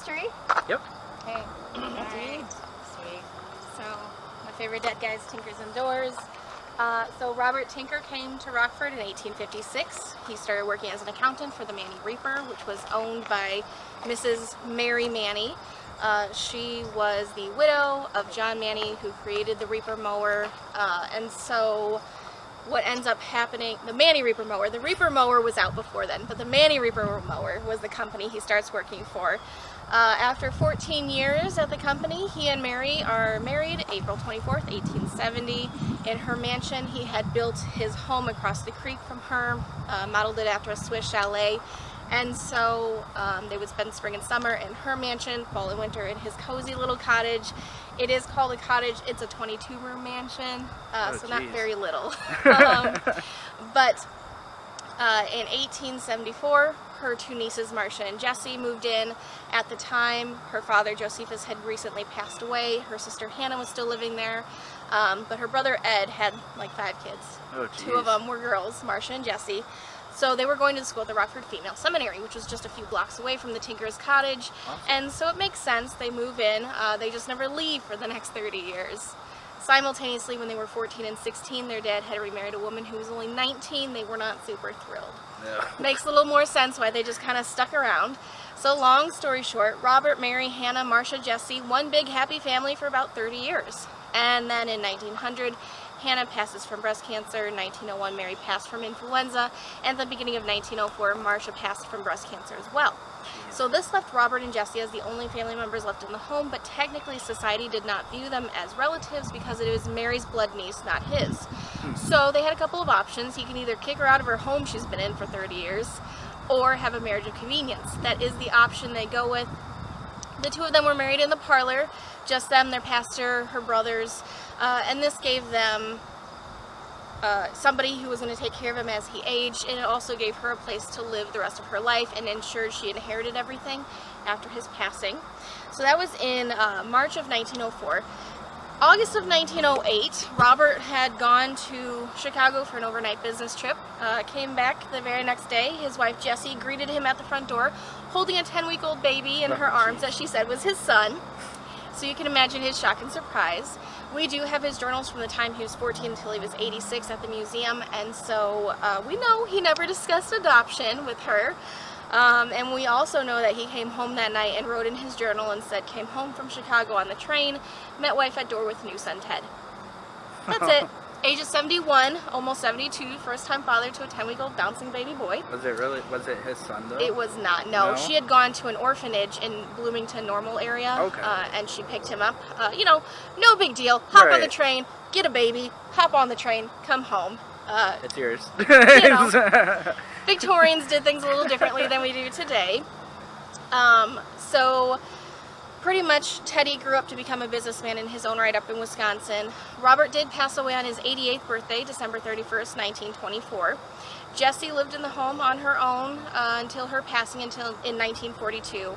History? Yep. Okay. Alright. Sweet. So, my favorite dead guys, Tinkers and Doors. So Robert Tinker came to Rockford in 1856. He started working as an accountant for the Manny Reaper, which was owned by Mrs. Mary Manny. She was the widow of John Manny, who created the Reaper mower, and so what ends up happening, the Manny Reaper mower, the Reaper mower was out before then, but the Manny Reaper mower was the company he starts working for. After 14 years at the company, he and Mary are married April 24th, 1870. In her mansion, he had built his home across the creek from her, modeled it after a Swiss chalet. And so they would spend spring and summer in her mansion, fall and winter in his cozy little cottage. It is called a cottage. It's a 22-room mansion, so not very little. But in 1874, her two nieces, Marcia and Jessie, moved in. At the time, her father, Josephus, had recently passed away. Her sister, Hannah, was still living there. But her brother, Ed, had like 5 kids. Oh, Two of them were girls, Marcia and Jessie. So they were going to school at the Rockford Female Seminary, which was just a few blocks away from the Tinker's cottage. Awesome. And so it makes sense. They move in. They just never leave for the next 30 years. Simultaneously, when they were 14 and 16, their dad had remarried a woman who was only 19. They were not super thrilled. No. Makes a little more sense why they just kind of stuck around. So long story short, Robert, Mary, Hannah, Marcia, Jessie, one big happy family for about 30 years. And then in 1900, Hannah passes from breast cancer. In 1901, Mary passed from influenza. And at the beginning of 1904, Marcia passed from breast cancer as well. So this left Robert and Jessie as the only family members left in the home, but technically society did not view them as relatives because it was Mary's blood niece, not his. So they had a couple of options. He can either kick her out of her home she's been in for 30 years, or have a marriage of convenience. That is the option they go with. The two of them were married in the parlor, just them, their pastor, her brothers, and this gave them somebody who was going to take care of him as he aged, and it also gave her a place to live the rest of her life and ensured she inherited everything after his passing. So that was in March of 1904. August of 1908, Robert had gone to Chicago for an overnight business trip, came back the very next day. His wife Jessie greeted him at the front door, holding a 10-week-old baby in her arms that she said was his son. So you can imagine his shock and surprise. We do have his journals from the time he was 14 until he was 86 at the museum, and so we know he never discussed adoption with her. And we also know that he came home that night and wrote in his journal and said, came home from Chicago on the train, met wife at door with new son Ted. That's it. Age of 71, almost 72, first-time father to a 10-week-old bouncing baby boy. Was it his son though? It was not, no. She had gone to an orphanage in Bloomington Normal area, okay. And she picked him up. You know, no big deal. Hop on the train, get a baby, hop on the train, come home. It's yours. You know, Victorians did things a little differently than we do today. So pretty much Teddy grew up to become a businessman in his own right up in Wisconsin. Robert did pass away on his 88th birthday, December 31st, 1924. Jessie lived in the home on her own until her passing in 1942.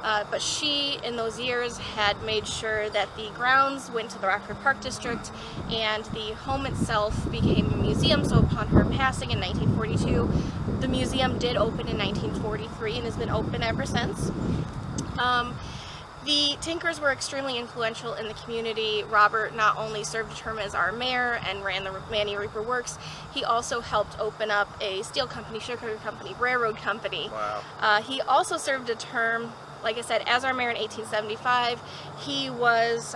But she, in those years, had made sure that the grounds went to the Rockford Park District and the home itself became a museum. So upon her passing in 1942, the museum did open in 1943 and has been open ever since. The Tinkers were extremely influential in the community. Robert not only served a term as our mayor and ran the Manny Reaper Works, he also helped open up a steel company, sugar company, railroad company. Wow. He also served a term, like I said, as our mayor in 1875. He was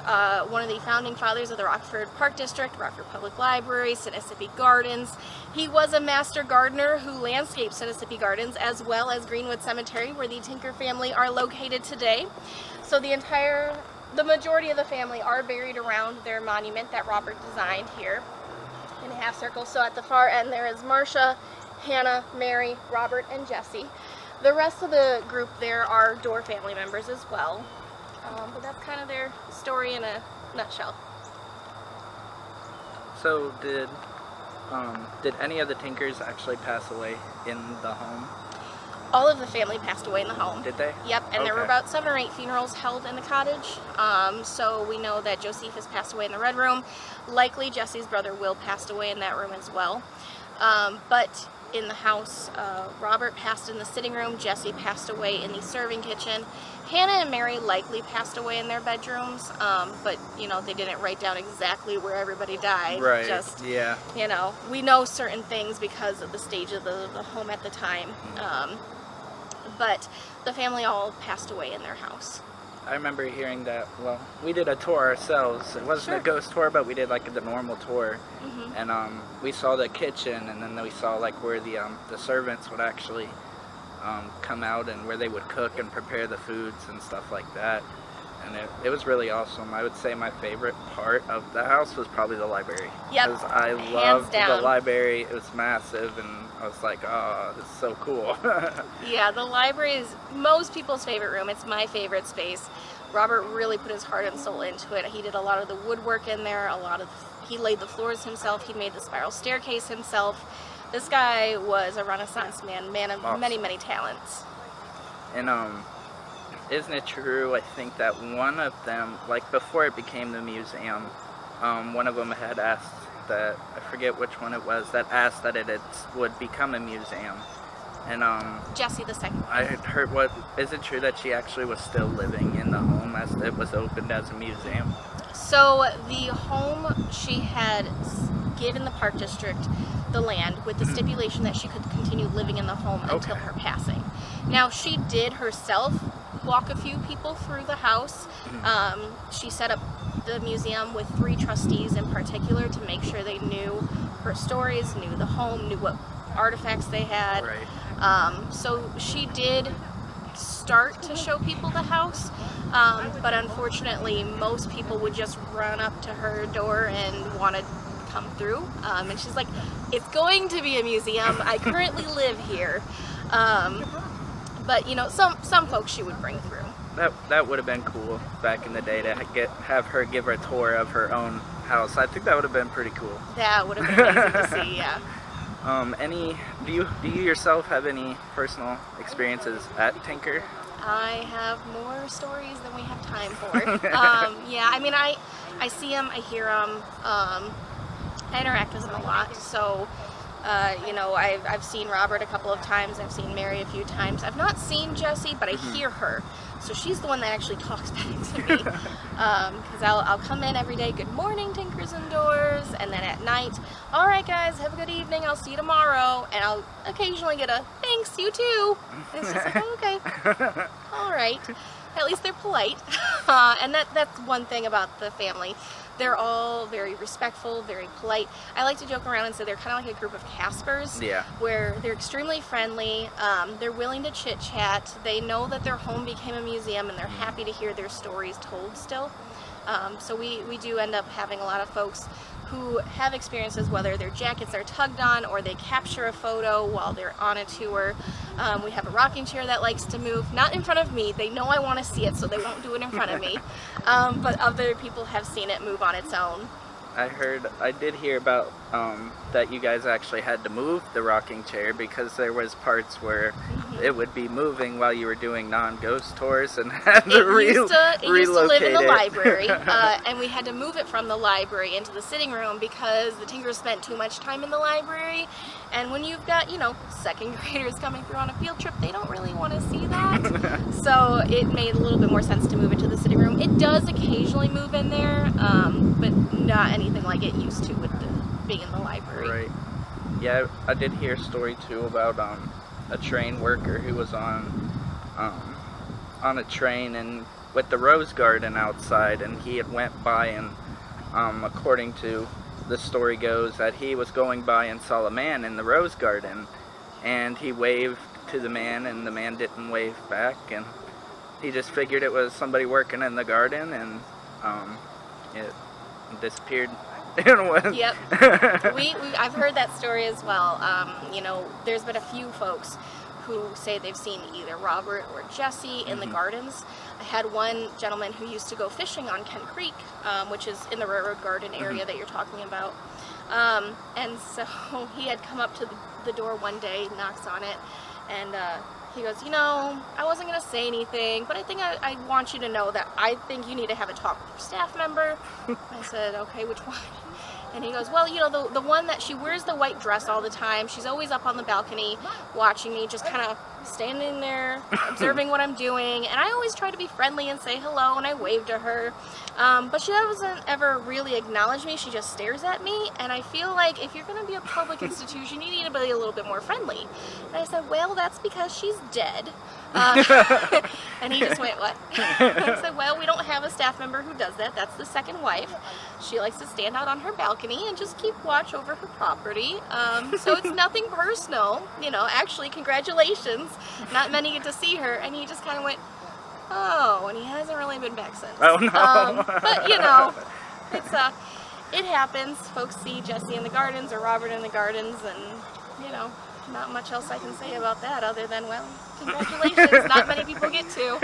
one of the founding fathers of the Rockford Park District, Rockford Public Library, Mississippi Gardens. He was a master gardener who landscaped Mississippi Gardens as well as Greenwood Cemetery, where the Tinker family are located today. So the majority of the family are buried around their monument that Robert designed here in a half circle. So at the far end there is Marcia, Hannah, Mary, Robert, and Jessie. The rest of the group there are Dorr family members as well. But that's kind of their story in a nutshell. So did any of the Tinkers actually pass away in the home? All of the family passed away in the home. Did they? Yep, and there were about 7 or 8 funerals held in the cottage. So we know that Josephus passed away in the Red Room. Likely Jessie's brother Will passed away in that room as well. But in the house. Robert passed in the sitting room. Jesse passed away in the serving kitchen. Hannah and Mary likely passed away in their bedrooms, but, you know, they didn't write down exactly where everybody died. Right, Just, yeah. you know, we know certain things because of the stage of the home at the time. But the family all passed away in their house. I remember hearing that, well, we did a tour ourselves. It wasn't a ghost tour, but we did like the normal tour. And we saw the kitchen, and then we saw like where the servants would actually come out and where they would cook and prepare the foods and stuff like that. And it was really awesome. I would say my favorite part of the house was probably the library. Yep, because I loved the library. It was massive, and I was like, oh, this is so cool. Yeah, the library is most people's favorite room. It's my favorite space. Robert really put his heart and soul into it. He did a lot of the woodwork in there. He laid the floors himself. He made the spiral staircase himself. This guy was a Renaissance man of awesome. many, many talents. And isn't it true, I think that one of them, like before it became the museum, one of them had asked that, I forget which one it was, that asked that it would become a museum. And Jesse the second. I had heard, is it true that she actually was still living in the home as it was opened as a museum? So the home, she had given the park district the land with the stipulation that she could continue living in the home until her passing. Now, she did herself walk a few people through the house. She set up the museum with 3 trustees in particular to make sure they knew her stories, knew the home, knew what artifacts they had. Right. So she did start to show people the house, but unfortunately most people would just run up to her door and want to come through, and she's like, it's going to be a museum, I currently live here. But you know, some folks she would bring through. That would have been cool back in the day to have her give her a tour of her own house. I think that would have been pretty cool. That would have been amazing to see, yeah. Do you yourself have any personal experiences at Tinker? I have more stories than we have time for. Yeah, I mean, I see them, I hear them, I interact with them a lot, so you know, I've seen Robert a couple of times, I've seen Mary a few times. I've not seen Jessie, but I hear her. So she's the one that actually talks back to me. Because I'll come in every day, good morning, Tinkers and Doors, and then at night, all right guys, have a good evening, I'll see you tomorrow. And I'll occasionally get a, thanks, you too. And it's just like, oh, okay, all right. At least they're polite. And that's one thing about the family. They're all very respectful, very polite. I like to joke around and say they're kind of like a group of Caspers, where they're extremely friendly, they're willing to chit-chat, they know that their home became a museum and they're happy to hear their stories told still. So we do end up having a lot of folks who have experiences, whether their jackets are tugged on or they capture a photo while they're on a tour. We have a rocking chair that likes to move, not in front of me, they know I want to see it so they won't do it in front of me, but other people have seen it move on its own. I did hear about that you guys actually had to move the rocking chair because there was parts where it would be moving while you were doing non-ghost tours and had to relocate it used to live in the library, and we had to move it from the library into the sitting room because the Tinkers spent too much time in the library, and when you've got, you know, second graders coming through on a field trip, they don't really want to see that. So it made a little bit more sense to move it to the sitting room. It does occasionally move in there, but not anything like it used to with being in the library. Right. Yeah, I did hear a story too about a train worker who was on a train and with the rose garden outside, and he had went by and according to the story goes that he was going by and saw a man in the rose garden, and he waved to the man and the man didn't wave back, and he just figured it was somebody working in the garden, and it disappeared. Yep. I've heard that story as well. You know, there's been a few folks who say they've seen either Robert or Jesse in the gardens. I had one gentleman who used to go fishing on Kent Creek, which is in the railroad garden area that you're talking about. And so he had come up to the door one day, knocks on it, and he goes, you know, I wasn't going to say anything, but I think I want you to know that I think you need to have a talk with your staff member. I said, okay, which one? And he goes, well, you know, the one that she wears the white dress all the time. She's always up on the balcony watching me, just kind of standing there, observing what I'm doing. And I always try to be friendly and say hello, and I wave to her. But she doesn't ever really acknowledge me. She just stares at me. And I feel like if you're going to be a public institution, you need to be a little bit more friendly. And I said, well, that's because she's dead. And he just went, what? I said, well, we don't have a staff member who does that. That's the second wife. She likes to stand out on her balcony and just keep watch over her property. So it's nothing personal. You know, actually, congratulations. Not many get to see her. And he just kind of went, oh, and he hasn't really been back since. Oh, no. But, you know, it happens. Folks see Jesse in the gardens or Robert in the gardens, and, you know, not much else I can say about that other than, well, congratulations. Not many people get to.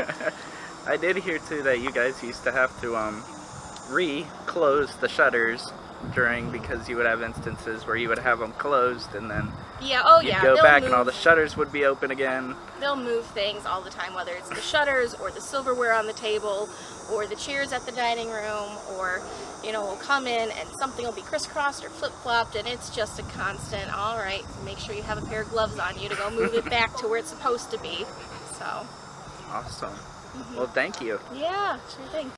I did hear too that you guys used to have to re-close the shutters because you would have instances where you would have them closed and then you'd go back and all the shutters would be open again. They'll move things all the time, whether it's the shutters or the silverware on the table or the chairs at the dining room, or, you know, we'll come in and something will be crisscrossed or flip-flopped, and it's just a constant, all right, make sure you have a pair of gloves on you to go move it back to where it's supposed to be. So. Awesome. Well, thank you. Yeah, sure thing.